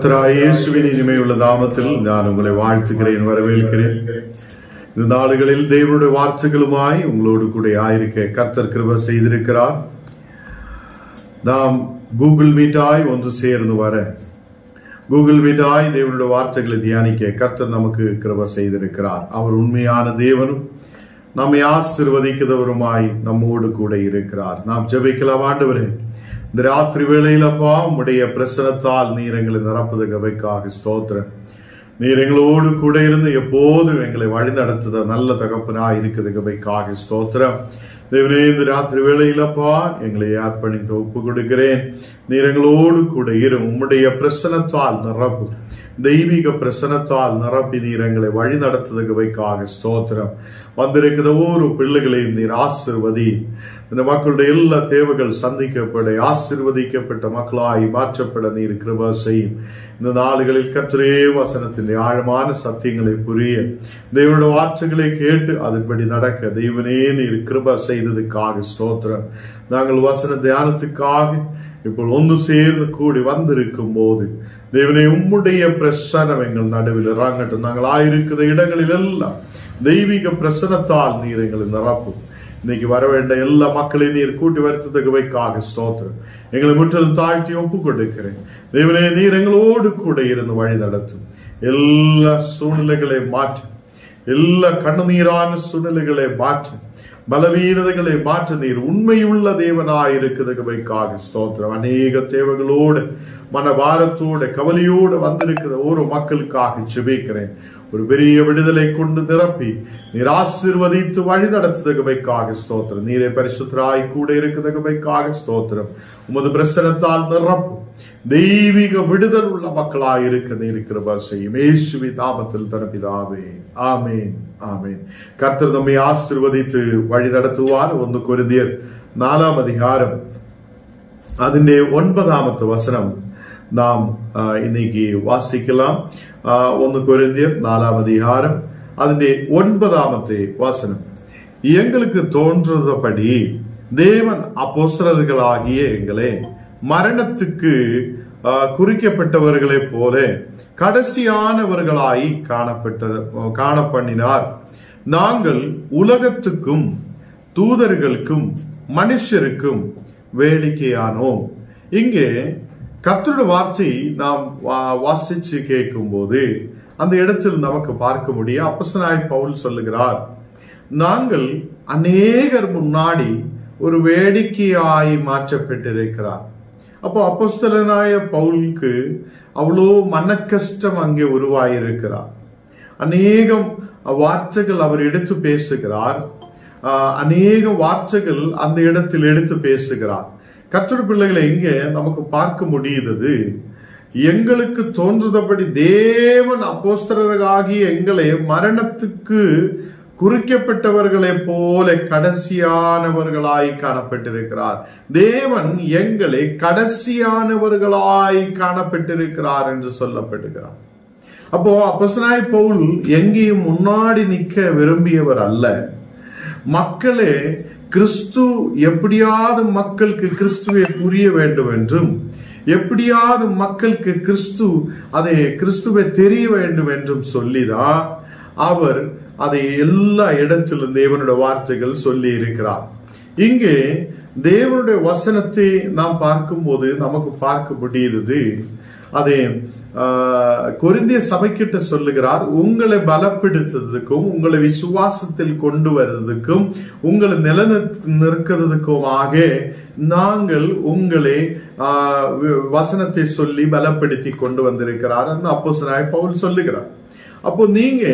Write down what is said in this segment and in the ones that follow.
கர்த்தராகிய இயேசுவின் இனிமையுள்ள நாமத்தில் நான் உங்களை வாழ்த்துகிறேன், வரவேற்கிறேன். இந்த நாடுகளில் தேவனுடைய வார்த்தைகளுமாய் உங்களோடு கூட ஆயிருக்க கர்த்தர் கிருபை செய்திருக்கிறார். நாம் கூகுள் மீட்டாய் ஒன்று சேர்ந்து வர கூகுள் மீட்டாய் தேவனுடைய வார்த்தைகளை தியானிக்க கர்த்தர் நமக்கு கிருபை செய்திருக்கிறார். அவர் உண்மையான தேவனும் நம்மை ஆசீர்வதிக்கிறவருமாய் நம்மோடு கூட இருக்கிறார். நாம் ஜெபிக்கலாம். ஆண்டவரே, இந்த ராத்திரி வேளையில் அப்பா உம்முடைய பிரசனத்தால் நீர் எங்களை நிரப்புதற்காக ஸ்தோத்திரம். நீர் எங்களோடு கூட இருந்து எப்போதும் எங்களை வழி நடத்துத நல்ல தகப்பனா இருக்கிறதுக்காக ஸ்தோத்திரம். தேவனே, இந்த ராத்திரி வேளையிலப்பா எங்களை அர்ப்பணித்து ஒப்பு கொடுக்கிறேன். நீர் எங்களோடு கூட இரு. உம்முடைய பிரசனத்தால் நிரப்பு, தெய்வீக பிரசனத்தால் நிரப்பி நீர் எங்களை வழி நடத்துவதற்காக ஸ்தோத்திரம். வந்திருக்கிற ஒவ்வொரு பிள்ளைகளையும் நீர் ஆசீர்வதி. இந்த மக்களுடைய எல்லா தேவைகள் சந்திக்கப்பட ஆசீர்வதிக்கப்பட்ட மக்களாய் மாற்றப்பட நீர் கிருபை செய்யும். இந்த நாடுகளில் கர்த்தரே வசனத்தின் ஆழமான சத்தியங்களை புரிய, தேவனுடைய வார்த்தைகளை கேட்டு அதன்படி நடக்க தேவனே நீர் கிருபை செய்ததுக்காக ஸ்தோத்திரம். நாங்கள் வசன தியானத்துக்காக இப்போ ஒன்று சேர்ந்து கூடி வந்திருக்கும் போது தேவனே உம்முடைய பிரசனம் எங்கள் நடுவில் இறங்கட்டும். நாங்கள் ஆயிருக்கிற இடங்களில் எல்லாம் தெய்வீக பிரசனத்தால் நீர் எங்களை நிரப்பும். இன்னைக்கு வர வேண்டிய எல்லா மக்களையும் நீர் கூட்டி வருத்ததுக்காக ஸ்தோத்திரம். எங்களை முற்றிலும் தாழ்த்தி ஒப்பு கொடுக்கிறேன். தேவனே, நீர் எங்களோடு கூட இருந்து வழி நடத்தும். எல்லா சூழ்நிலைகளை மாற்றும், எல்லா கண்ணீரான சூழ்நிலைகளை மாற்றும், பலவீனதைகளை மாற்ற நீர் உண்மையுள்ள தேவனாயிருக்கிறதுக்காக ஸ்தோத்திரம். அநேக தேவைகளோடு மனபாரத்தோடு கவலையோடு வந்திருக்கிற ஒரு மக்களுக்காக ஜெபிக்கிறேன். ஒரு பெரிய விடுதலை கொண்டு நிரப்பி நீர் ஆசீர்வதித்து வழி நடத்துவதற்காக ஸ்தோத்திரம். நீரே பரிசுத்தராய் கூட இருக்கிறதுக்காக ஸ்தோத்திரம். உமது பிரசனத்தால் நிரப்பும். தெய்வீக விடுதல் உள்ள மக்களாய் இருக்கிற பாசையும் இயேசுவின் நாமத்தில் தரப்பிதாவே, ஆமேன், ஆமேன். கர்த்தர் நம்மை ஆசீர்வதித்து வழி நடத்துவார். 1 கொரிந்தியர் 4 அதிகாரம் അതിന്റെ 9 വചനം நாம் இன்னைக்கு வாசிக்கலாம். 1 கொரிந்தியர் 4 அதிகாரம் അതിന്റെ 9 வசனம். எங்களுக்கு தோன்றபடி தேவன் அப்போஸ்தலர்களாகிய எங்களை மரணத்துக்கு குறிக்கப்பட்டவர்களை போல கடைசியானவர்களாய் காணப்பண்ணினார். நாங்கள் உலகத்துக்கும் தூதர்களுக்கும் மனுஷருக்கும் வேடிக்கையானோம். இங்கே கர்த்தருடைய வார்த்தை நாம் வாசிச்சு கேட்கும் போது அந்த இடத்தில் நமக்கு பார்க்க முடியும். அப்போஸ்தலனாகிய பவுல் சொல்லுகிறார், நாங்கள் அநேகர் முன்னாடி ஒரு வேடிக்கையாய் மாற்றப்பட்டிருக்கிறார். அப்போ அப்போஸ்தலனாகிய பவுலுக்கு அவ்வளோ மன கஷ்டம் அங்கே உருவாயிருக்கிறார். அநேகம் வார்த்தைகள் அவர் எடுத்து பேசுகிறார். அநேக வார்த்தைகள் அந்த இடத்தில் எடுத்து பேசுகிறார். கர்த்தருடைய பிள்ளைகளை இங்கே நமக்கு பார்க்க முடியுது. எங்களுக்கு தோன்றுதபடி தேவன் அப்போஸ்தலராகிய எங்களை மரணத்துக்கு குறிக்கப்பட்டவர்களை போல கடைசியானவர்களாய் காணப்பட்டிருக்கிறார். தேவன் எங்களை கடைசியானவர்களாய் காணப்பட்டிருக்கிறார் என்று சொல்லப்பட்டிருக்கிறார். அப்போ அப்போஸ்தலனாகிய பவுல் எங்கேயும் முன்னாடி நிற்க விரும்பியவர் அல்ல. மக்களே, கிறிஸ்து எப்படியாவது மக்களுக்கு கிறிஸ்துவை புரிய வேண்டும் என்றும், எப்படியாவது மக்களுக்கு கிறிஸ்துவை தெரிய வேண்டும் என்றும் சொல்லிதான் அவர் அதை எல்லா இடத்திலும் தேவனுடைய வார்த்தைகள் சொல்லி இருக்கிறார். இங்கே தேவனுடைய வசனத்தை நாம் பார்க்கும் போது நமக்கு பார்க்க முடியுது. அதே கொரிந்திய சபைக்கிட்ட சொல்லுகிறார், உங்களை பலப்படுத்துறதுக்கும் உங்களை விசுவாசத்தில் கொண்டு வருவதற்கும் உங்களை நிலைநிற்கிறதுக்குமாக நாங்கள் உங்களை வசனத்தை சொல்லி பலப்படுத்தி கொண்டு வந்திருக்கிறார் அப்போஸ்தலனாகிய பவுல் சொல்லுகிறார். அப்போ நீங்க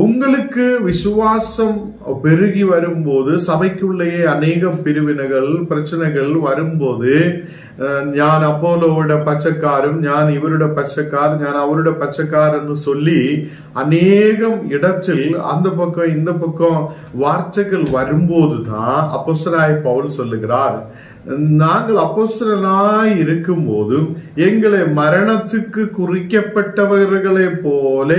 உங்களுக்கு விசுவாசம் பெருகி வரும்போது சபைக்குள்ளேயே அநேக பிரிவினைகள் பிரச்சனைகள் வரும்போது, ഞാൻ അപ്പോലോയുടെ പച്ചക്കാരും ഞാൻ ഇവരുടെ പച്ചക്കാർ ഞാൻ അവരുടെ പച്ചക്കാർ എന്ന് சொல்லி அநேகம் இடத்தில் அந்த பக்கம் இந்த பக்கம் வார்த்தைகள் வரும்போதுதான் அப்போஸ்தலனாகிய பவுல் சொல்லுகிறார், நாங்கள் அப்போஸ்தலனாய் இருக்கும் போதும் எங்களை மரணத்துக்கு குறிக்கப்பட்டவர்களை போல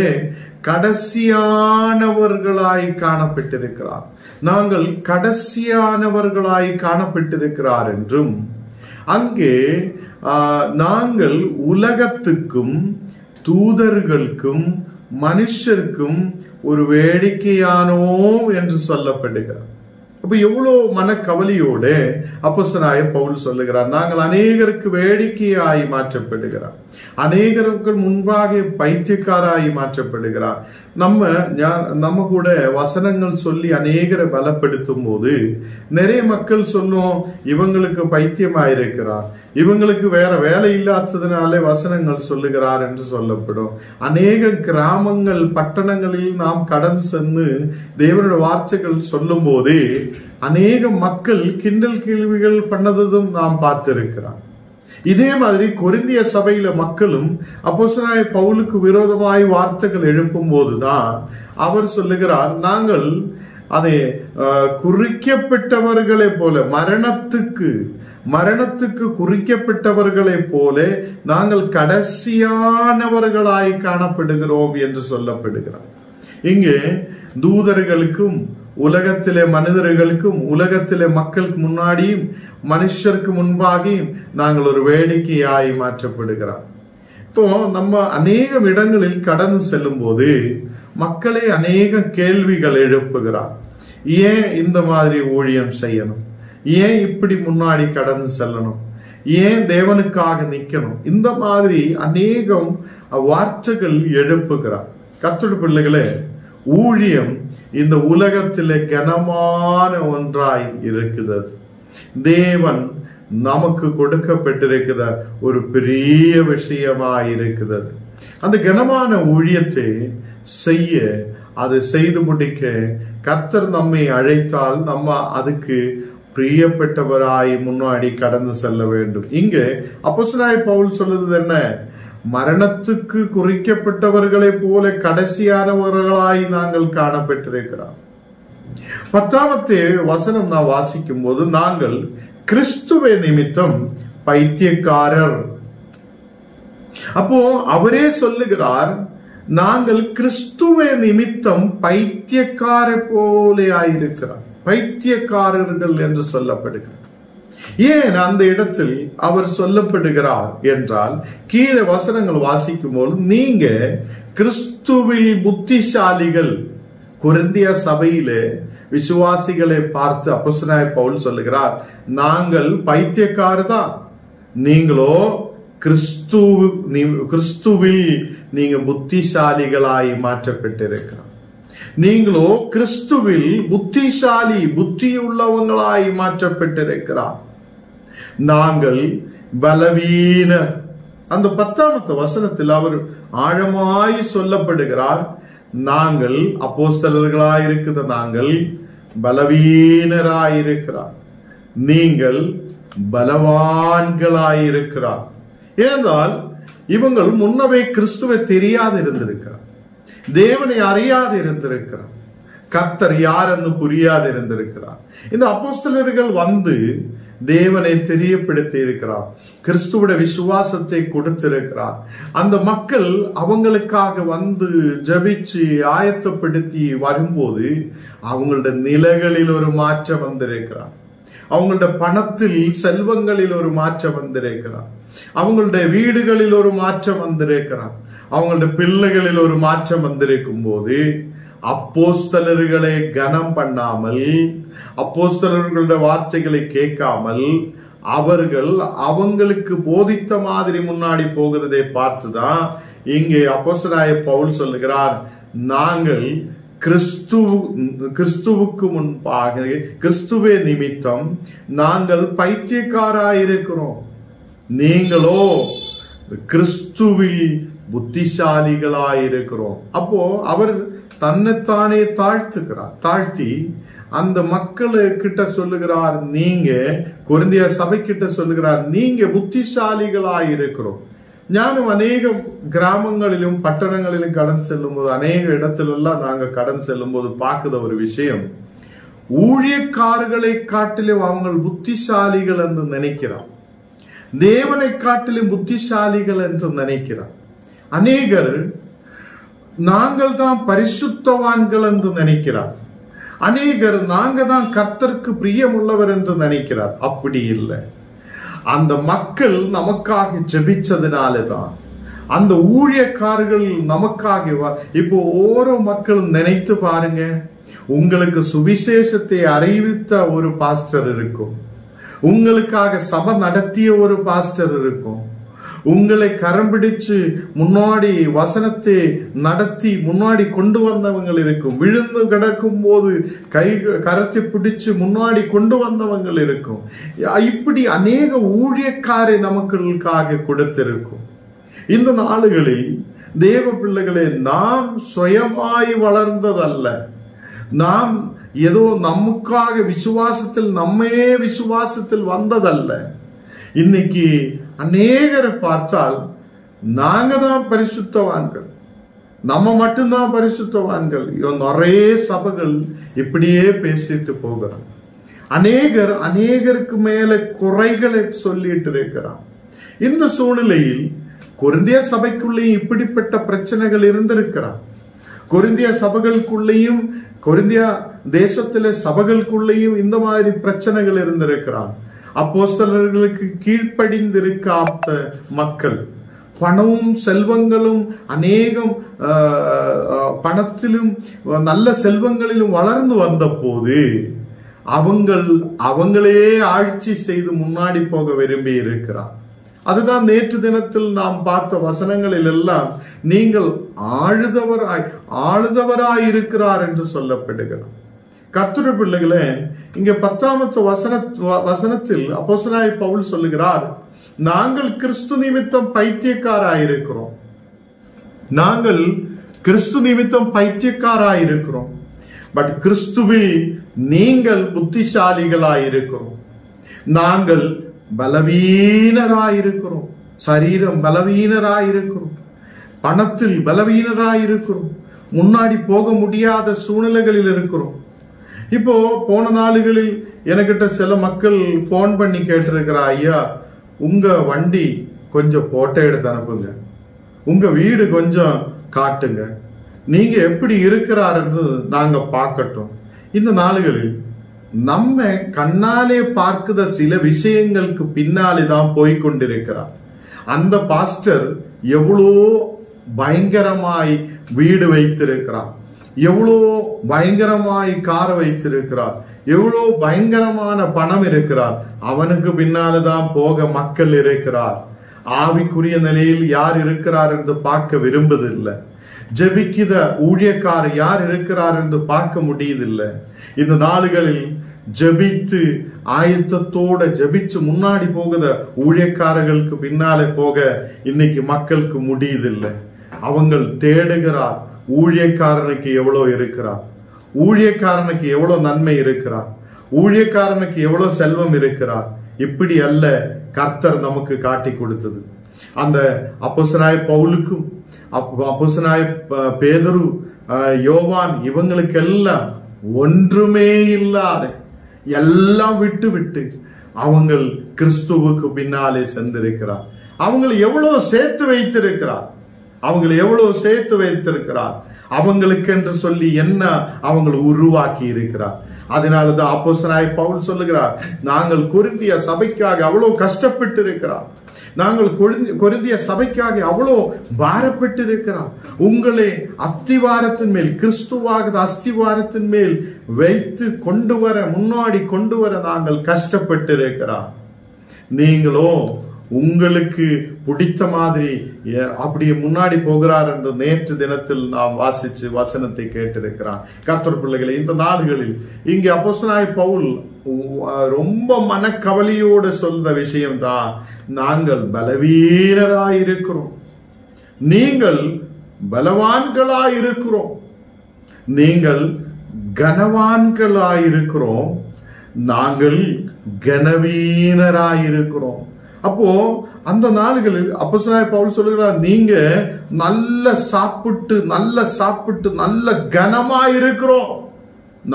கடைசியானவர்களாய் காணப்பட்டிருக்கிறார். நாங்கள் கடைசியானவர்களாய் காணப்பட்டிருக்கிறார் என்றும் அங்கே நாங்கள் உலகத்துக்கும் தூதர்களுக்கும் மனுஷருக்கும் ஒரு வேடிக்கையானோம் என்று சொல்லப்படுகிறார். அப்ப எவ்வளவு மனக்கவலையோடு அப்போஸ்தலனாகிய பவுல் சொல்லுகிறார், நாங்கள் அநேகருக்கு வேடிக்கையாய் மாற்றப்படுகிறார், அநேகருக்கு முன்பாக பைத்தியக்காராய் மாற்றப்படுகிறார். நம்ம கூட வசனங்கள் சொல்லி அநேகரை பலப்படுத்தும் போது நிறைய மக்கள் சொல்லும், இவங்களுக்கு பைத்தியமாயிருக்கிறார், இவங்களுக்கு வேற வேலை இல்லாததுனாலே வசனங்கள் சொல்லுகிறார் என்று சொல்லப்படும். அநேக கிராமங்கள் பட்டணங்களில் நாம் கடந்து சென்று தேவனுடைய வார்த்தைகள் சொல்லும் போதே அநேக மக்கள் கிண்டல் கேள்விகள் பண்ணதும் நாம் பார்த்திருக்கிறோம். இதே மாதிரி கொரிந்திய சபையில மக்களும் அப்போஸ்தலனாகிய பவுலுக்கு விரோதமாய் வார்த்தைகள் எழுப்பும் போதுதான் அவர் சொல்லுகிறார், நாங்கள் அதை குறிக்கப்பட்டவர்களை போல மரணத்துக்கு குறிக்கப்பட்டவர்களை போல நாங்கள் கடைசியானவர்களாய் காணப்படுகிறோம் என்று சொல்லப்படுகிறார். இங்கே தூதர்களுக்கும் உலகத்திலே மனிதர்களுக்கும் உலகத்திலே மக்களுக்கு முன்னாடியும் மனுஷருக்கு முன்பாகியும் நாங்கள் ஒரு வேடிக்கையாய் மாற்றப்படுகிறோம். இப்போ நம்ம அநேக இடங்களில் கடந்து செல்லும் போது மக்களே அநேக கேள்விகள் எழுப்புகிறார். ஏன் இந்த மாதிரி ஊழியம் செய்யணும், ஏன் இப்படி முன்னாடி கடந்து செல்லணும், ஏன் தேவனுக்காக நிக்கணும், இந்த மாதிரி அநேகம் வார்த்தைகள் எழுப்புகிறார். கர்த்தருடைய பிள்ளைகளே, ஊழியம் இந்த உலகத்திலே கனமான ஒன்றாய் இருக்கிறது. தேவன் நமக்கு கொடுக்கப்பட்டிருக்கிற ஒரு பெரிய விஷயமாய் இருக்கிறது. அந்த கனமான ஊழியத்தை செய்ய, அதை செய்து முடிக்க கர்த்தர் நம்மை அழைத்தால் நம்ம அதுக்கு பிரியப்பட்டவராய் முன்னாடி கடந்து செல்ல வேண்டும். இங்க அப்போஸ்தலனாகிய பவுல் சொல்லுது என்ன, மரணத்துக்கு குறிக்கப்பட்டவர்களை போல கடைசியானவர்களாய் நாங்கள் காணப்பட்டிருக்கிறோம். 10வது வசனம் நான் வாசிக்கும் போது, நாங்கள் கிறிஸ்துவை நிமித்தம் பைத்தியக்காரர். அப்போ அவரே சொல்லுகிறார், நாங்கள் கிறிஸ்துவை நிமித்தம் பைத்தியக்கார போல ஆயிருக்கிறார், பைத்தியக்காரர்கள் என்று சொல்லப்படுகிறார். ஏன் அந்த இடத்தில் அவர் சொல்லப்படுகிறார் என்றால், கீழே வசனங்கள் வாசிக்கும் போது, நீங்க கிறிஸ்துவில் புத்திசாலிகள். கொரிந்திய சபையிலே விசுவாசிகளை பார்த்து அப்போஸ்தலனாகிய பவுல் சொல்லுகிறார், நாங்கள் பைத்தியக்காரர் தான், நீங்களோ கிறிஸ்துவில் நீங்க புத்திசாலிகளாய் மாற்றப்பட்டிருக்கிறார். நீங்களோ கிறிஸ்துவில் புத்திசாலி, புத்தியுள்ளவங்களாய் மாற்றப்பட்டிருக்கிறார். நாங்கள் பலவீன. அந்த 10வது வசனத்தில் அவர் ஆழமாய் சொல்லப்படுகிறார், நாங்கள் அப்போஸ்தலர்களாயிருக்கிற நாங்கள் பலவீனராயிருக்கிறார், நீங்கள் பலவான்களாயிருக்கிறார். ஏனென்றால் இவங்கள் முன்னவே கிறிஸ்துவை தெரியாது இருந்திருக்கிறார், தேவனை அறியாது இருந்திருக்கிறார், கர்த்தர் யார் என்று புரியாது இருந்திருக்கிறார். இந்த அப்போஸ்தலர்கள் வந்து தேவனை தெரியப்படுத்தி இருக்கிறார், கிறிஸ்துவோட விசுவாசத்தை கொடுத்திருக்கிறார். அந்த மக்கள் அவங்களுக்காக வந்து ஜபிச்சு ஆயத்தப்படுத்தி வரும்போது அவங்களோட நிலைகளில் ஒரு மாற்றம் வந்திருக்கிறார், அவங்களோட பணத்தில் செல்வங்களில் ஒரு மாற்றம் வந்திருக்கிறார், அவங்களுடைய வீடுகளில் ஒரு மாற்றம் வந்திருக்கிறார், அவங்களுடைய பிள்ளைகளில் ஒரு மாற்றம் வந்திருக்கும் போது அப்போஸ்தலர்களை கனம் பண்ணாமல், அப்போஸ்தலர்களுடைய வார்த்தைகளை கேட்காமல் அவர்கள் அவங்களுக்கு போதித்த மாதிரி முன்னாடி போகிறதை பார்த்துதான் இங்கே அப்போஸ்தலனாகிய பவுல் சொல்லுகிறார், நாங்கள் கிறிஸ்துவுக்கு முன்பாக கிறிஸ்துவே நிமித்தம் நாங்கள் பைத்தியக்காராயிருக்கிறோம், நீங்களோ கிறிஸ்துவில் புத்திசாலிகளாயிருக்கிறோம். அப்போ அவர் தன்னைத்தானே தாழ்த்தி அந்த மக்கள் கிட்ட சொல்லுகிறார், நீங்க கொரிந்திய சபை கிட்ட சொல்லுகிறார், நீங்க புத்திசாலிகளாயிருக்கிறோம். ஞானம் அநேக கிராமங்களிலும் பட்டணங்களிலும் கடந்து செல்லும் போது, அநேக இடத்திலெல்லாம் நாங்க கடந்து செல்லும் போது பார்க்குற ஒரு விஷயம், ஊழியக்காரர்களை காட்டிலும் அவங்க புத்திசாலிகள் என்று நினைக்கிறார், தேவனை காட்டிலும் புத்திசாலிகள் என்று நினைக்கிறார். அநேகர் நாங்கள் தான் பரிசுத்தவான்கள் என்று நினைக்கிறார், அநேகர் நாங்க தான் கர்த்தருக்கு பிரியமுள்ளவர் என்று நினைக்கிறார். அப்படி இல்லை. அந்த மக்கள் நமக்காக ஜெபிச்சதுனாலதான், அந்த ஊழியக்காரர்கள் நமக்காக. இப்போ ஓரோ மக்களும் நினைத்து பாருங்க, உங்களுக்கு சுவிசேஷத்தை அறிவித்த ஒரு பாஸ்டர் இருக்கும், உங்களுக்காக சபை நடத்திய ஒரு பாஸ்டர் இருக்கும், உங்களை கரம் பிடிச்சு முன்னாடி வசனத்தை நடத்தி முன்னாடி கொண்டு வந்தவங்க இருக்கும், விழுந்து கிடக்கும் போது கரத்தை பிடிச்சு முன்னாடி கொண்டு வந்தவங்க இருக்கும். இப்படி அநேக ஊழியக்காரை நமக்காக கொடுத்திருக்கும். இந்த நாளுகளில் தேவ பிள்ளைகளே, நாம் சுயமாய் வளர்ந்ததல்ல, நாம் ஏதோ நமக்காக விசுவாசத்தில் நம்மையே விசுவாசத்தில் வந்ததல்ல. இன்னைக்கு அநேகரை பார்த்தால் நாங்க தான் பரிசுத்தவான்கள், நம்ம மட்டும்தான் பரிசுத்தவான்கள். நிறைய சபைகள் இப்படியே பேசிட்டு போகிறோம். அநேகருக்கு மேல குறைகளை சொல்லிட்டு இருக்கிறான். இந்த சூழ்நிலையில் கொரிந்திய சபைக்குள்ளேயும் இப்படிப்பட்ட பிரச்சனைகள் இருந்திருக்கிறான். கொரிந்திய சபைகளுக்குள்ளேயும் கொரிந்திய தேசத்தில சபைகளுக்குள்ளேயும் இந்த மாதிரி பிரச்சனைகள் இருந்திருக்கிறான். அப்போஸ்தலர்களுக்கு கீழ்ப்படிந்திருக்காத மக்கள், பணமும் செல்வங்களும் அநேகம் பணத்திலும் நல்ல செல்வங்களிலும் வளர்ந்து வந்த போது அவங்களே ஆட்சி செய்து முன்னாடி போக விரும்பி இருக்கிறார். அதுதான் நேற்று தினத்தில் நாம் பார்த்த வசனங்களில் எல்லாம் நீங்கள் ஆளுதவராய் இருக்கிறார் என்று சொல்லப்படுகிறார். கர்த்தருடைய பிள்ளைகளே, இங்க 10வது வசனத்தில் அப்போஸ்தலனாகிய பவுல் சொல்லுகிறார், நாங்கள் கிறிஸ்து நிமித்தம் பைத்தியக்காராயிருக்கிறோம். நாங்கள் கிறிஸ்து நிமித்தம் பைத்தியக்காராயிருக்கிறோம், பட் கிறிஸ்துவில் நீங்கள் புத்திசாலிகளாயிருக்கிறோம். நாங்கள் பலவீனராயிருக்கிறோம், சரீரம் பலவீனராயிருக்கிறோம், பணத்தில் பலவீனராயிருக்கிறோம், முன்னாடி போக முடியாத சூழ்நிலைகளில் இருக்கிறோம். இப்போ போன நாளுகளில் எனக்கிட்ட சில மக்கள் போன் பண்ணி கேட்டிருக்கிறா, ஐயா உங்க வண்டி கொஞ்சம் போட்டோ எடுத்து அனுப்புங்க, உங்க வீடு கொஞ்சம் காட்டுங்க, நீங்க எப்படி இருக்கிறாருன்னு நாங்க பார்க்கட்டும். இந்த நாளுகளில் நம்ம கண்ணாலே பார்க்கிற சில விஷயங்களுக்கு பின்னாலே தான் போய்கொண்டிருக்கிறார். அந்த பாஸ்டர் எவ்வளோ பயங்கரமாய் வீடு வைத்திருக்கிறார், எவ்வளோ பயங்கரமாய் கார் வைத்திருக்கிறார், எவ்வளோ பயங்கரமான பணம் இருக்கிறார், அவனுக்கு பின்னால்தான் போக மக்கள் இருக்கிறார். ஆவிக்குரிய நிலையில் யார் இருக்கிறார் என்று பார்க்க விரும்புவதில்லை. ஜெபிக்கிற ஊழியக்காரர் யார் இருக்கிறார் என்று பார்க்க முடியதில்லை. இந்த நாளுகளில் ஜெபித்து ஆயத்தத்தோட ஜெபிச்சு முன்னாடி போகிற ஊழியக்காரர்களுக்கு பின்னாலே போக இன்னைக்கு மக்களுக்கு முடியதில்லை. அவங்க தேடுகிறார், ஊழியக்காரனுக்கு எவ்வளவு இருக்கிறார், ஊழியக்காரனுக்கு எவ்வளவு நன்மை இருக்கிறார், ஊழியக்காரனுக்கு எவ்வளவு செல்வம் இருக்கிறார். இப்படி அல்ல கர்த்தர் நமக்கு காட்டி கொடுத்தது. அந்த அப்போஸ்தலனாகிய பவுலுக்கும் அப்போஸ்தலனாகிய பேதுரு, யோவான் இவங்களுக்கெல்லாம் ஒன்றுமே இல்லாத எல்லாம் விட்டு அவங்க கிறிஸ்துவுக்கு பின்னாலே சென்றிருக்கிறார். அவங்களை எவ்வளவு சேர்த்து வைத்திருக்கிறார், அவங்களுக்கு என்று சொல்லி என்ன அவங்களை உருவாக்கி இருக்கிறார். அதனாலதான் அப்போஸ்தலனாகிய பவுல் சொல்லுகிறார், நாங்கள் கொரிந்திய சபைக்காக அவ்வளவு கஷ்டப்பட்டு இருக்கிறார், நாங்கள் கொரிந்திய சபைக்காக அவ்வளோ பாரப்பட்டு இருக்கிறார். உங்களே அஸ்திவாரத்தின் மேல், கிறிஸ்துவாக அஸ்திவாரத்தின் மேல் வைத்து முன்னாடி கொண்டு வர நாங்கள் கஷ்டப்பட்டு இருக்கிறார். நீங்களோ உங்களுக்கு பிடித்த மாதிரி அப்படியே முன்னாடி போகிறார் என்று நேற்று தினத்தில் நாம் வாசிச்சு வசனத்தை கேட்டிருக்கிறார். கர்த்தர் பிள்ளைகளை, இந்த நாடுகளில் இங்கே அப்போஸ்தலனாகிய பவுல் ரொம்ப மனக்கவலையோடு சொல்ற விஷயம்தான், நாங்கள் பலவீனராயிருக்கிறோம், நீங்கள் பலவான்களாயிருக்கிறோம், நீங்கள் கனவான்களாயிருக்கிறோம், நாங்கள் கனவீனராயிருக்கிறோம். அப்போ அந்த நாடுகளில் அப்போஸ்தலனாகிய பவுல் சொல்லுகிறார், நீங்க நல்ல சாப்பிட்டு நல்ல கனமாயிருக்கிறோம்,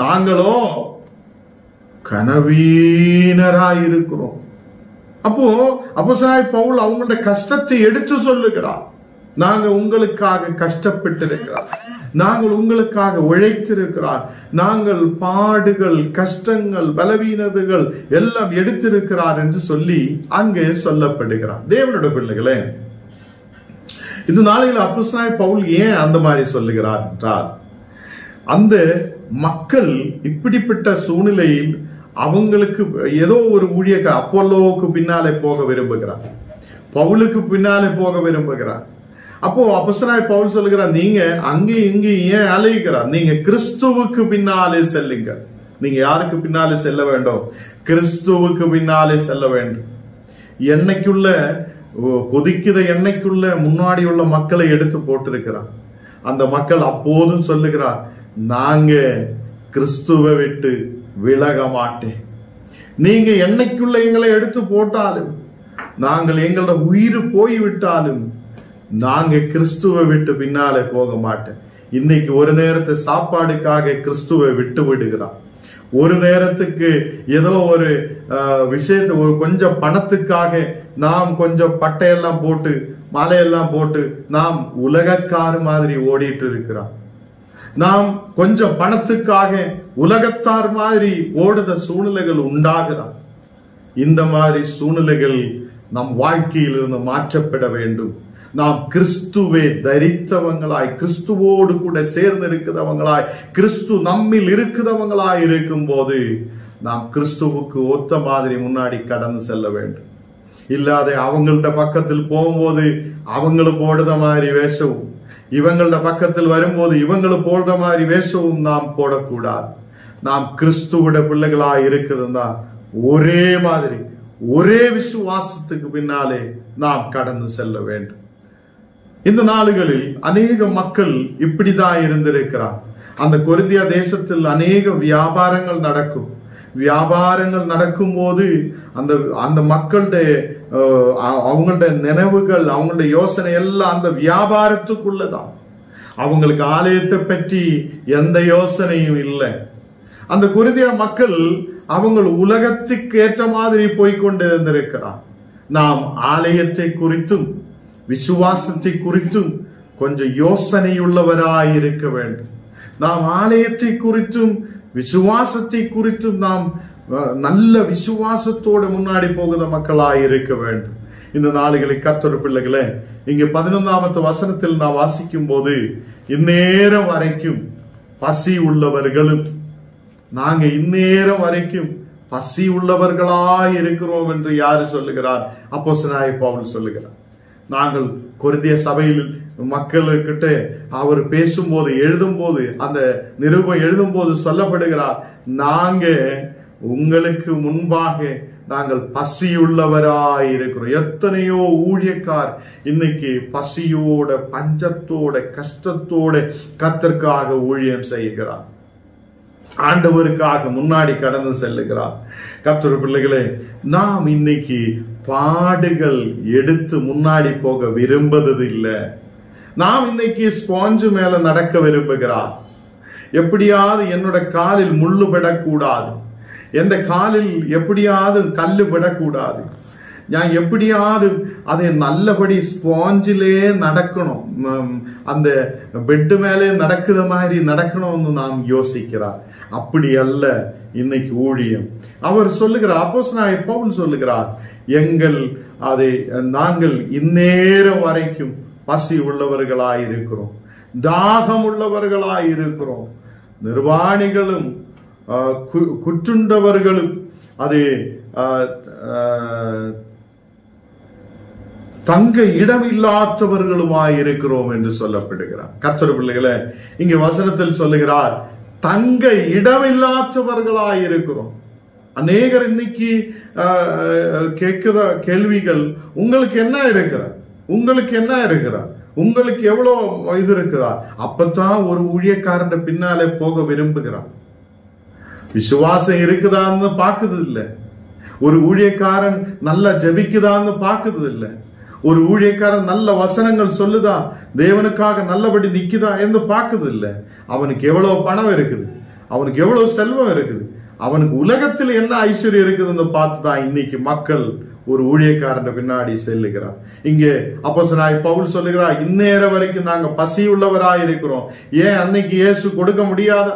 நாங்களோ கனவீனராயிருக்கிறோம். அப்போ அப்போஸ்தலனாகிய பவுல் அவங்களோட கஷ்டத்தை எடுத்து சொல்லுகிறார். நாங்கள் உங்களுக்காக கஷ்டப்பட்டிருக்கிறோம், நாங்கள் உங்களுக்காக உழைத்திருக்கிறார், நாங்கள் பாடுகள், கஷ்டங்கள், பலவீனதைகள் எல்லாம் எடுத்திருக்கிறார் என்று சொல்லி அங்கே சொல்லப்படுகிறார். தேவனுடைய பிள்ளைகளே, இந்த நாளையில் அப்போஸ்தலனாகிய பவுல் ஏன் அந்த மாதிரி சொல்லுகிறார் என்றால், அந்த மக்கள் இப்படிப்பட்ட சூழ்நிலையில் அவங்களுக்கு ஏதோ ஒரு ஊழியக்காரர் அப்போலோவுக்கு பின்னாலே போக விரும்புகிறார், பவுலுக்கு பின்னாலே போக விரும்புகிறார். அப்போ அப்போஸ்தலனாகிய பவுல் சொல்லுகிறார், நீங்க அங்கே இங்கே ஏன் அலைகிறார், நீங்க கிறிஸ்துவுக்கு பின்னாலே செல்லுங்க. நீங்க யாருக்கு பின்னாலே செல்ல வேண்டும்? கிறிஸ்துவுக்கு பின்னாலே செல்ல வேண்டும். எண்ணெய்க்குள்ள கொதிக்கிற எண்ணெய்க்குள்ள முன்னாடி உள்ள மக்களை எடுத்து போட்டிருக்கிறார். அந்த மக்கள் அப்போதும் சொல்லுகிறார், நாங்க கிறிஸ்துவை விட்டு விலக மாட்டேன். நீங்க எண்ணெய்க்குள்ள எங்களை எடுத்து போட்டாலும், நாங்கள் எங்களோட உயிர் போய்விட்டாலும் நாங்க கிறிஸ்துவை விட்டு பின்னாலே போக மாட்டேன். இன்னைக்கு ஒரு நேரத்து சாப்பாடுக்காக கிறிஸ்துவை விட்டு விடுகிறார். ஒரு நேரத்துக்கு ஏதோ ஒரு விஷயத்தை, ஒரு கொஞ்சம் பணத்துக்காக நாம் கொஞ்சம் பட்டையெல்லாம் போட்டு மலையெல்லாம் போட்டு நாம் உலகக்கார மாதிரி ஓடிட்டு இருக்கிறோம். நாம் கொஞ்சம் பணத்துக்காக உலகத்தார் மாதிரி ஓடுத சூழ்நிலைகள் உண்டாகிறார். இந்த மாதிரி சூழ்நிலைகள் நம் வாழ்க்கையில் இருந்து மாற்றப்பட வேண்டும். நாம் கிறிஸ்துவை தரித்தவங்களாய், கிறிஸ்துவோடு கூட சேர்ந்து இருக்கிறவங்களாய், கிறிஸ்து நம்மில் இருக்கிறவங்களாய் இருக்கும் போது நாம் கிறிஸ்துவுக்கு ஒத்த மாதிரி முன்னாடி கடந்து செல்ல வேண்டும். இல்லாத அவங்கள்ட்ட பக்கத்தில் போகும்போது அவங்களை போடுற மாதிரி வேஷவும், இவங்களோட பக்கத்தில் வரும்போது இவங்களை போடுற மாதிரி வேஷவும் நாம் போடக்கூடாது. நாம் கிறிஸ்துவோட பிள்ளைகளாய் இருக்குதுன்னா ஒரே மாதிரி ஒரே விசுவாசத்துக்கு பின்னாலே நாம் கடந்து செல்ல வேண்டும். இந்த நாடுகளில் அநேக மக்கள் இப்படிதான் இருந்திருக்கிறார். அந்த கொரிந்தியா தேசத்தில் அநேக வியாபாரங்கள் நடக்கும். வியாபாரங்கள் நடக்கும் போது அந்த மக்களுடைய அவங்களோட நினைவுகள், அவங்களோட யோசனை எல்லாம் அந்த வியாபாரத்துக்குள்ளதான். அவங்களுக்கு ஆலயத்தை பற்றி எந்த யோசனையும் இல்லை. அந்த கொரிந்தியா மக்கள் அவங்க உலகத்துக்கு ஏற்ற மாதிரி போய்கொண்டு இருந்திருக்கிறார். நாம் ஆலயத்தை குறித்தும் விசுவாசத்தை குறித்தும் கொஞ்சம் யோசனையுள்ளவராய் இருக்க வேண்டும். நாம் ஆலயத்தை குறித்தும் விசுவாசத்தை குறித்தும் நாம் நல்ல விசுவாசத்தோடு முன்னாடி போகிற மக்களாய் இருக்க வேண்டும். இந்த நாளுகளில் கர்த்தர் பிள்ளைகளே, இங்க 11ஆம் வசனத்தில் நான் வாசிக்கும் போது, இந்நேரம் வரைக்கும் பசி உள்ளவர்களும், நாங்க இந்நேரம் வரைக்கும் பசி உள்ளவர்களாய் இருக்கிறோம் என்று யாரு சொல்லுகிறார்? அப்போஸ்தலனாகிய பவுல் சொல்லுகிறார். நாங்கள் கொரிந்திய சபையில் மக்கள்கிட்ட அவர் பேசும்போது, எழுதும் போது, அந்த நிருபம் எழுதும் போது சொல்லப்படுகிறார், நாங்க உங்களுக்கு முன்பாக நாங்கள் பசியுள்ளவராய் இருக்கிறோம். எத்தனையோ ஊழியக்கார் இன்னைக்கு பசியோட, பஞ்சத்தோட, கஷ்டத்தோட கர்த்தருக்காக ஊழியம் செய்கிறார், ஆண்டவருக்காக முன்னாடி கடந்து செல்லுகிறார். கர்த்தர் பிள்ளைகளே, நாம் இன்னைக்கு பாடுகள் எடுத்து முன்னாடி போக விரும்புவது இல்லை. நாம் இன்னைக்கு ஸ்பாஞ்சு மேல நடக்க விரும்புகிறார். எப்படியாவது என்னோட காலில் முள்ளு விடக்கூடாது, எந்த காலில் எப்படியாவது கல்லு விடக்கூடாது, நான் எப்படியாவது அதை நல்லபடி ஸ்பாஞ்சிலே நடக்கணும், அந்த பெட்டு மேலே நடக்கிற மாதிரி நடக்கணும்னு நாம் யோசிக்கிறார். அப்படி அல்ல இன்னைக்கு ஊழியம். அவர் சொல்லுகிறார், அப்போஸ்தலனாகிய பவுல் சொல்லுகிறார், நாங்கள் இந்நேரம் வரைக்கும் பசி உள்ளவர்களாய் இருக்கிறோம், தாகம் உள்ளவர்களாய் இருக்கிறோம், நிர்வாணிகளும் குற்றுண்டவர்களும் அது தங்க இடமில்லாதவர்களுமாய் இருக்கிறோம் என்று சொல்லப்படுகிறார். கர்த்தர் பிள்ளைகளே, இங்க வசனத்தில் சொல்லுகிறார், தங்க இடமில்லாதவர்களாய் இருக்கிறோம். அநேகர் இன்னைக்கு கேட்கிற கேள்விகள், உங்களுக்கு என்ன இருக்கிறார், உங்களுக்கு என்ன இருக்கிறார், உங்களுக்கு எவ்வளவு இது இருக்குதா? அப்பதான் ஒரு ஊழியக்காரன் பின்னாலே போக விரும்புகிறான். விசுவாசம் இருக்குதான்னு பாக்குது இல்லை, ஒரு ஊழியக்காரன் நல்லா ஜெபிக்குதான்னு பாக்குது இல்லை, ஒரு ஊழியக்காரன் நல்ல வசனங்கள் சொல்லுதா, தேவனுக்காக நல்லபடி நிக்குதா என்று பாக்குது இல்லை. அவனுக்கு எவ்வளவு பணம் இருக்குது, அவனுக்கு எவ்வளவு செல்வம் இருக்குது, அவனுக்கு உலகத்தில் என்ன ஐஸ்வர்யம் இருக்குதுன்னு பார்த்துதான் இன்னைக்கு மக்கள் ஒரு ஊழியக்காரன் பின்னாடி செல்லுகிறார். இங்கே அப்போஸ்தலனாகிய பவுல் சொல்லுகிறார், இந்நேர வரைக்கும் நாங்க பசி உள்ளவராய் இருக்கிறோம். ஏன் அன்னைக்கு இயேசு கொடுக்க முடியாதா?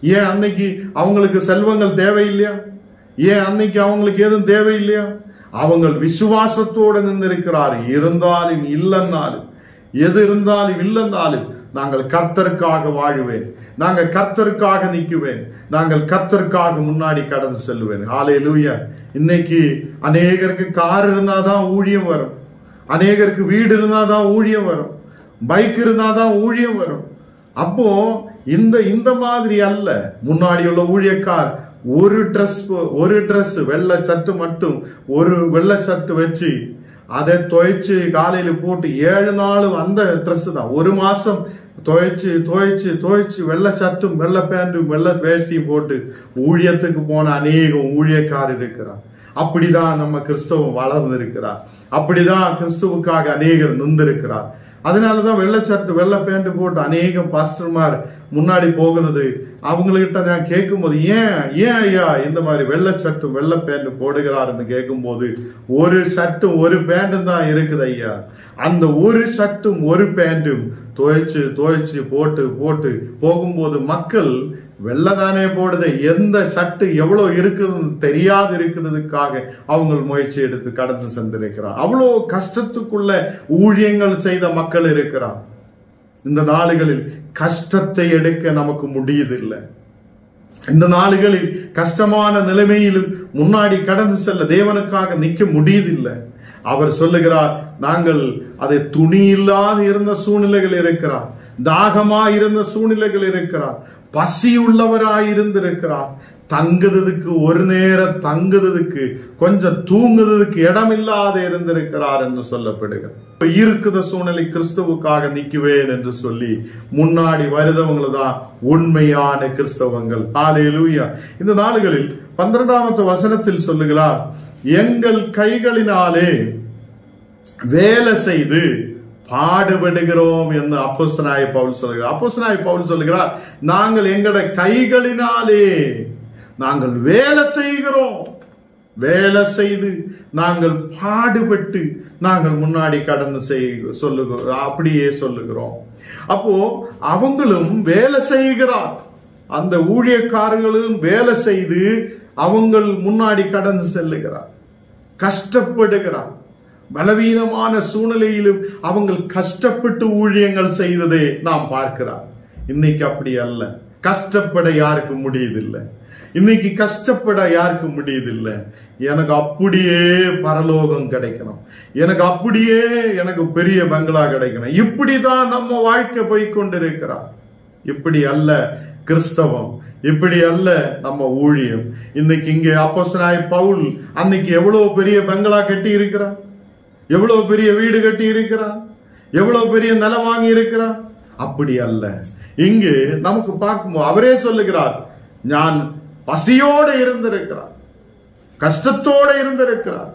ஏன் அன்னைக்கு அவங்களுக்கு செல்வங்கள் தேவையில்லையா? ஏன் அன்னைக்கு அவங்களுக்கு எதுவும் தேவையில்லையா? அவங்க விசுவாசத்தோடு நின்றிருக்கிறார். இருந்தாலும் இல்லைன்னாலும், எது இருந்தாலும் இல்லைன்னாலும் நாங்கள் கர்த்தருக்காக வாழுவேன், நாங்கள் கர்த்தருக்காக நிற்குவேன், நாங்கள் கர்த்தருக்காக முன்னாடி கடந்து செல்வேன். ஹல்லேலூயா. இன்னைக்கு அநேகருக்கு கார் இருந்தாதான் ஊழியம் வரும், அநேகருக்கு வீடு இருந்தாதான் ஊழியம் வரும், பைக் இருந்தாதான் ஊழியம் வரும். அப்போ இந்த மாதிரி அல்ல. முன்னாடி உள்ள ஊழியக்கார் ஒரு ட்ரெஸ் வெள்ளை சட்டு மட்டும், ஒரு வெள்ளை சட்டு வச்சு அதை துவைச்சு காலையில போட்டு 7 நாளும் அந்த ட்ரெஸ் தான். 1 மாசம் துவைச்சு வெள்ளை சட்டும் வெள்ளை பேண்டும் வெள்ளை வேஷ்டியும் போட்டு ஊழியத்துக்கு போன அநேகம் ஊழியக்காரர் இருக்கிறார். அப்படிதான் நம்ம கிறிஸ்தவம் வளர்ந்து இருக்கிறார். அப்படிதான் கிறிஸ்துவுக்காக அநேகர் நின்றிருக்கிறார். அதனாலதான் வெள்ளை சட்டு வெள்ளை பேண்ட் போட்டு அநேகம் பாஸ்டர்மார் முன்னாடி போகிறது. அவங்ககிட்ட நான் கேட்கும் போது, ஏன் ஐயா இந்த மாதிரி வெள்ளை சட்டும் வெள்ளை பேண்ட் போடுகிறாருன்னு கேட்கும் போது, ஒரு சட்டும் ஒரு பேண்டும் தான் இருக்குது ஐயா. அந்த ஒரு சட்டும் ஒரு பேண்டும் துவைச்சு போட்டு போகும்போது மக்கள் வெள்ளதானே போடுது, எந்த சட்டு எவ்வளவு இருக்குதுன்னு தெரியாது இருக்கிறதுக்காக அவங்க முயற்சி எடுத்து கடந்து சென்றிருக்கிறார். அவ்வளோ கஷ்டத்துக்குள்ள ஊழியங்கள் செய்த மக்கள் இருக்கிறார். இந்த நாளுகளில் கஷ்டத்தை எடுக்க நமக்கு முடியதில்லை. இந்த நாளுகளில் கஷ்டமான நிலைமையிலும் முன்னாடி கடந்து செல்ல தேவனுக்காக நிற்க முடியதில்லை. அவர் சொல்லுகிறார், நாங்கள் அதை துணி இல்லாத இருந்த சூழ்நிலைகள் இருக்கிறார், தாகமா இருந்த சூழ்நிலைகள் இருக்கிறார், பசி உள்ளவராயிருந்திருக்கிறார், தங்குறதுக்கு ஒரு நேரம் தங்குறதுக்கு கொஞ்சம் தூங்குறதுக்கு இடம் இல்லாத இருந்திருக்கிறார் என்று சொல்லப்படுகிறது. இருக்குத சூழ்நிலை கிறிஸ்துவுக்காக நிக்குவேன் என்று சொல்லி முன்னாடி வருதவங்க தான் உண்மையான கிறிஸ்தவங்கள். ஹல்லேலூயா. இந்த நாளுகளில் 12வது வசனத்தில் சொல்லுகிறார், எங்கள் கைகளினாலே வேலை செய்து பாடுபடுகிறோம் என்று அப்போஸ்தலனாகிய பவுல் சொல்கிறார். அப்போஸ்தலனாகிய பவுல் சொல்கிறார், நாங்கள் எங்களுடைய கைகளினாலே நாங்கள் வேலை செய்கிறோம், வேலை செய்து நாங்கள் பாடுபட்டு நாங்கள் முன்னாடி கடந்து சொல்லுகிறோம், அப்படியே சொல்லுகிறோம். அப்போ அவங்களும் வேலை செய்கிறார், அந்த ஊழியக்காரர்களும் வேலை செய்து அவங்கள் முன்னாடி கடந்து செல்லுகிறார், கஷ்டப்படுகிறார். பலவீனமான சூழ்நிலையிலும் அவங்க கஷ்டப்பட்டு ஊழியங்கள் செய்ததை நாம் பார்க்கிறோம். இன்னைக்கு அப்படி அல்ல. கஷ்டப்பட யாருக்கு முடியதில்லை. இன்னைக்கு கஷ்டப்பட யாருக்கு முடியதில்லை. எனக்கு அப்படியே பரலோகம் கிடைக்கணும், எனக்கு அப்படியே எனக்கு பெரிய பங்களா கிடைக்கணும், இப்படிதான் நம்ம வாழ்க்கை போய் கொண்டிருக்கிறார். இப்படி அல்ல கிறிஸ்தவம், இப்படி அல்ல நம்ம ஊழியம். இன்னைக்கு இங்கே அப்போஸ்தலனாகிய பவுல் அன்னைக்கு எவ்வளவு பெரிய பங்களா கட்டி இருக்கிறார், எவ்வளவு பெரிய வீடு கட்டி இருக்கிறார், எவ்வளவு பெரிய நிலம் வாங்கி இருக்கிறார். அப்படி அல்ல. இங்கு நமக்கு பார்க்கும்போது அவரே சொல்லுகிறார், நான் பசியோட இருந்திருக்கிறார், கஷ்டத்தோட இருந்திருக்கிறார்,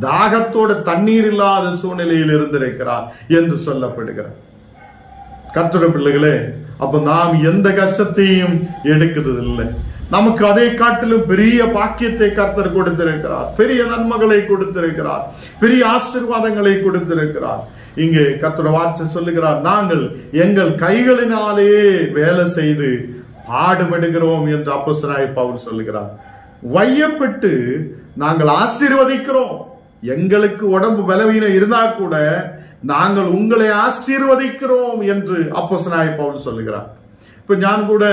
தாகத்தோட தண்ணீர் இல்லாத சூழ்நிலையில் இருந்திருக்கிறார் என்று சொல்லப்படுகிறார். கர்த்தருடைய பிள்ளைகளே, அப்ப நாம் எந்த கஷ்டத்தையும் எடுக்கிறது இல்லை. நமக்கு அதை காட்டிலும் பெரிய பாக்கியத்தை கர்த்தர் கொடுத்திருக்கிறார், பெரிய நன்மைகளை கொடுத்திருக்கிறார், பெரிய ஆசீர்வாதங்களை கொடுத்திருக்கிறார். இங்கே கர்த்தருடைய வார்த்தை சொல்லுகிறார், நாங்கள் எங்கள் கைகளினாலே வேலை செய்து பாடுபடுகிறோம் என்று அப்போஸ்தலனாகிய பவுல் சொல்லுகிறார். வையப்பட்டு நாங்கள் ஆசீர்வதிக்கிறோம். எங்களுக்கு உடம்பு பலவீனம் இருந்தா கூட நாங்கள் உங்களை ஆசீர்வதிக்கிறோம் என்று அப்போஸ்தலனாகிய பவுல் சொல்லுகிறார். இப்ப ஞான் கூட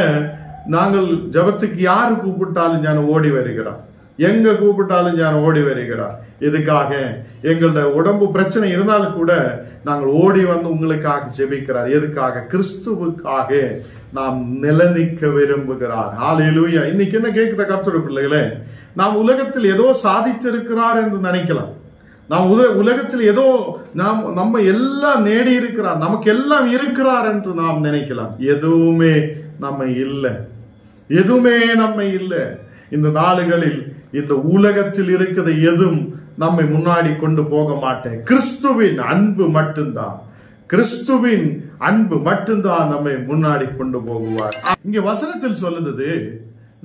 நாங்கள் ஜபத்துக்கு யாரு கூப்பிட்டாலும் ஞான் ஓடி வருகிறார், எங்க கூப்பிட்டாலும் ஞான் ஓடி வருகிறார். இதுக்காக எங்களுடைய உடம்பு பிரச்சனை இருந்தாலும் கூட நாங்கள் ஓடி வந்து உங்களுக்காக ஜெபிக்கிறார். எதுக்காக? கிறிஸ்துவுக்காக நாம் நிலைநிற்க விரும்புகிறார். ஹல்லேலூயா. இன்னைக்கு என்ன கேட்கிற கர்த்தருடைய பிள்ளைகளே, நாம் உலகத்தில் ஏதோ சாதித்திருக்கிறார் என்று நினைக்கலாம். நாம் உலகத்தில் ஏதோ நம்ம எல்லாம் நேடி இருக்கிறார், நமக்கு எல்லாம் இருக்கிறார் என்று நாம் நினைக்கலாம். எதுவுமே நம்ம இல்லை, எதுவுமே நம்ம இல்லை. இந்த நாளுகளில் இந்த உலகத்தில் இருக்கிற எதுவும் நம்மை முன்னாடி கொண்டு போக மாட்டேன். கிறிஸ்துவின் அன்பு மட்டும்தான், கிறிஸ்துவின் அன்பு மட்டும்தான் நம்மை முன்னாடி கொண்டு போகுவார். இங்க வசனத்தில் சொல்லுது,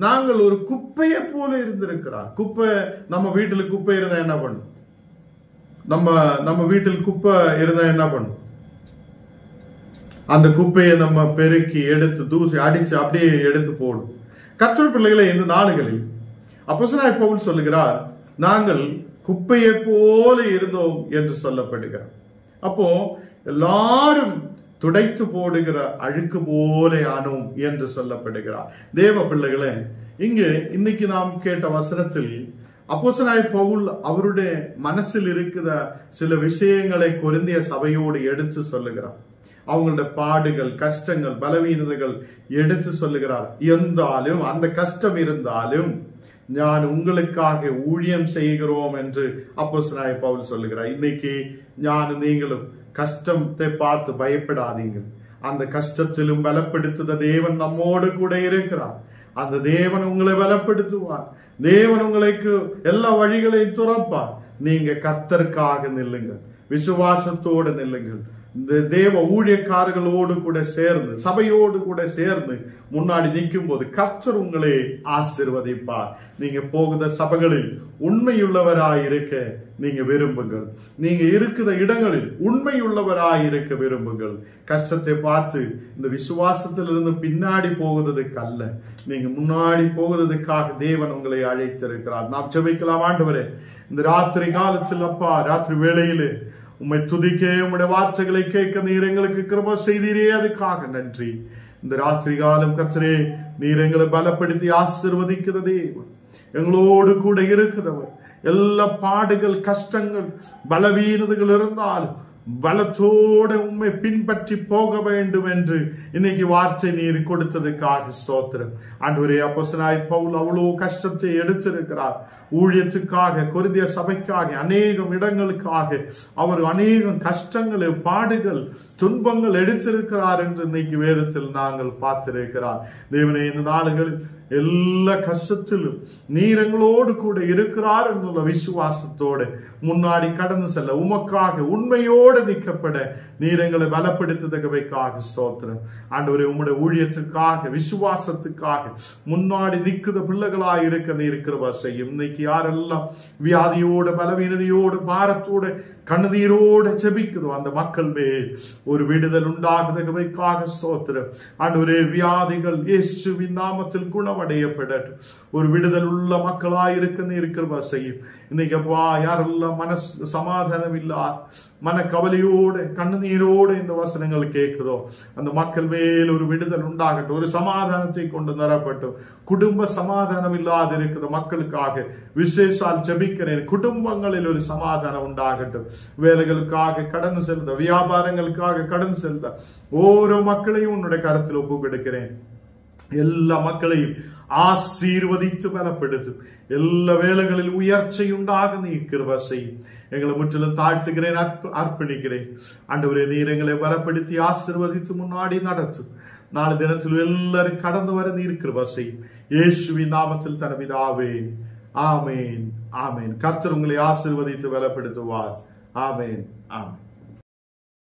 நாங்கள் ஒரு குப்பையை போல இருந்திருக்கிறார். குப்பை, நம்ம வீட்டுல குப்பை இருந்தா என்ன பண்ணும்? நம்ம வீட்டில் குப்பை இருந்தா என்ன பண்ணும்? அந்த குப்பையை நம்ம பெருக்கி எடுத்து தூசி அடிச்சு அப்படியே எடுத்து போடும். கர்த்தருடைய பிள்ளைகளை இந்த நாடுகளில் அப்போஸ்தலனாகிய பவுல் சொல்லுகிறார், நாங்கள் குப்பையை போல இருந்தோம் என்று சொல்லப்படுகிறார். அப்போ எல்லாரும் துடைத்து போடுகிற அழுக்கு போல ஆனோம் என்று சொல்லப்படுகிறார். தேவ பிள்ளைகளே, இங்கு இன்னைக்கு நாம் கேட்ட வசனத்தில் அப்போஸ்தலனாகிய பவுல் அவருடைய மனசில் இருக்கிற சில விஷயங்களை கொரிந்திய சபையோடு எடுத்து சொல்லுகிறார். அவங்களுடைய பாடுகள், கஷ்டங்கள், பலவீனதைகள் எடுத்து சொல்லுகிறார். இருந்தாலும் அந்த கஷ்டம் இருந்தாலும் நான் உங்களுக்காக ஊழியம் செய்கிறோம் என்று அப்போஸ்தலனாகிய பவுல் சொல்லுகிறார். இன்னைக்கு நீங்களும் கஷ்டத்தை பார்த்து பயப்படாதீங்க. அந்த கஷ்டத்திலும் பலப்படுத்துத தேவன் நம்மோடு கூட இருக்கிறார். அந்த தேவன் உங்களை பலப்படுத்துவார். தேவன் உங்களுக்கு எல்லா வழிகளையும் துறப்பார். நீங்க கர்த்தருக்காக நில்லுங்கள், விசுவாசத்தோடு நில்லுங்கள். இந்த தேவ ஊழியக்காரர்களோடு கூட சேர்ந்து, சபையோடு கூட சேர்ந்து முன்னாடி நிற்கும் போது கர்த்தர் உங்களை ஆசீர்வதிப்பார். நீங்க போகிற சபைகளில் உண்மையுள்ளவராயிருக்க நீங்க விரும்புங்கள். நீங்க இருக்கிற இடங்களில் உண்மையுள்ளவராயிருக்க விரும்புங்கள். கஷ்டத்தை பார்த்து இந்த விசுவாசத்திலிருந்து பின்னாடி போகுறதுக்கு அல்ல, நீங்க முன்னாடி போகுறதுக்காக தேவன் உங்களை அழைத்திருக்கிறார். நாம் ஜெபிக்கலாம். ஆண்டவரே, இந்த ராத்திரி காலத்தில் அப்பா, ராத்திரி வேளையிலே உம்மை துதிக்க, உம்முடைய வார்த்தைகளை கேட்க நீர் எங்களுக்கு கிருபை செய்தீரே, அதுக்காக நன்றி. இந்த ராத்திரி காலம் கர்த்தரே, நீர் எங்களை பலப்படுத்தி ஆசீர்வதிக்கிற தேவன், எங்களோடு கூட இருக்கிறவர். எல்லா பாடுகள், கஷ்டங்கள், பலவீனதைகள் இருந்தாலும் பலத்தோடு உம்மை பின்பற்றி போக வேண்டும் என்று இன்னைக்கு வார்த்தை நீர் கொடுத்ததுக்காக ஸ்தோத்திரம். ஆண்டவரே, அப்போஸ்தலனாகிய பவுல் அவ்வளோ கஷ்டத்தை எடுத்திருக்கிறார். ஊழியத்துக்காக, கொரிந்திய சபைக்காக, அநேகம் இடங்களுக்காக அவர் அநேகம் கஷ்டங்கள், பாடுகள், துன்பங்கள் எடுத்திருக்கிறார் என்று இன்னைக்கு வேதத்தில் நாங்கள் பார்த்திருக்கிறார். தேவனே, இந்த நாடுகளில் எல்லா கஷ்டத்திலும் நீர் எங்களோடு கூட இருக்கிறார் என்ற விசுவாசத்தோடு முன்னாடி கடந்து செல்ல, உமக்காக உண்மையோடு நிற்கப்பட நீர் எங்களை பலப்படுத்துவதற்காக ஸ்தோத்திரம். ஆண்டவரே, உம்முடைய ஊழியத்துக்காக, விசுவாசத்துக்காக முன்னாடி நிற்கிற பிள்ளைகளாய் இருக்க நீர் கிருபை செய்யும். இன்னைக்கு யாரெல்லாம் வியாதியோடு, பலவீனதையோடு, பாரத்தோடு, கண்ணீரோடு ஜெபிக்கிறோம், அந்த மக்கள் மேல் ஒரு விடுதல் உண்டாகுவதற்காக ஸ்தோத்திரம். ஆண்டவரே, வியாதிகள் இயேசுவின் நாமத்தில் குணமடையப்படட்டும். ஒரு விடுதல் உள்ள மக்களாயிருக்க நீர் கிருபை செய்யும். இன்னைக்கு அப்பா, யாரெல்லாம் சமாதானம் இல்லா, மன கவலையோடு, கண்ணீரோடு இந்த வசனங்கள் கேட்குதோ, அந்த மக்கள் மேல் ஒரு விடுதல் உண்டாகட்டும், ஒரு சமாதானத்தை கொண்டு தரப்பட்டும். குடும்ப சமாதானம் இல்லாது இருக்கிற மக்களுக்காக விசேஷால் ஜெபிக்கிறேன். குடும்பங்களில் ஒரு சமாதானம் உண்டாகட்டும். வேலைகளுக்காக கடந்து செல்த, வியாபாரங்களுக்காக கடந்து செல்த ஓரோ மக்களையும் உன்னுடைய கரத்தில் ஒப்பு கொடுக்கிறேன். எல்லா மக்களையும் ஆசீர்வதித்து பலப்படுத்தும். எல்லா வேலைகளில் உயர்ச்சி உண்டாக நீ கிருபை செய்யும். எங்களை முற்றிலும் தாழ்த்துகிறேன், அர்ப்பணிக்கிறேன். ஆண்டவரே, நீர் எங்களை பலப்படுத்தி ஆசீர்வதித்து முன்னாடி நடத்தும். நாளை தினத்தில் எல்லாரும் கடந்து வர நீர் கிருபை செய்யும். இயேசுவின் நாமத்தில் தன் பிதாவே, ஆமேன், ஆமேன். கர்த்தர் உங்களை ஆசீர்வதித்து பலப்படுத்துவார். ஆமேன், ஆமேன்.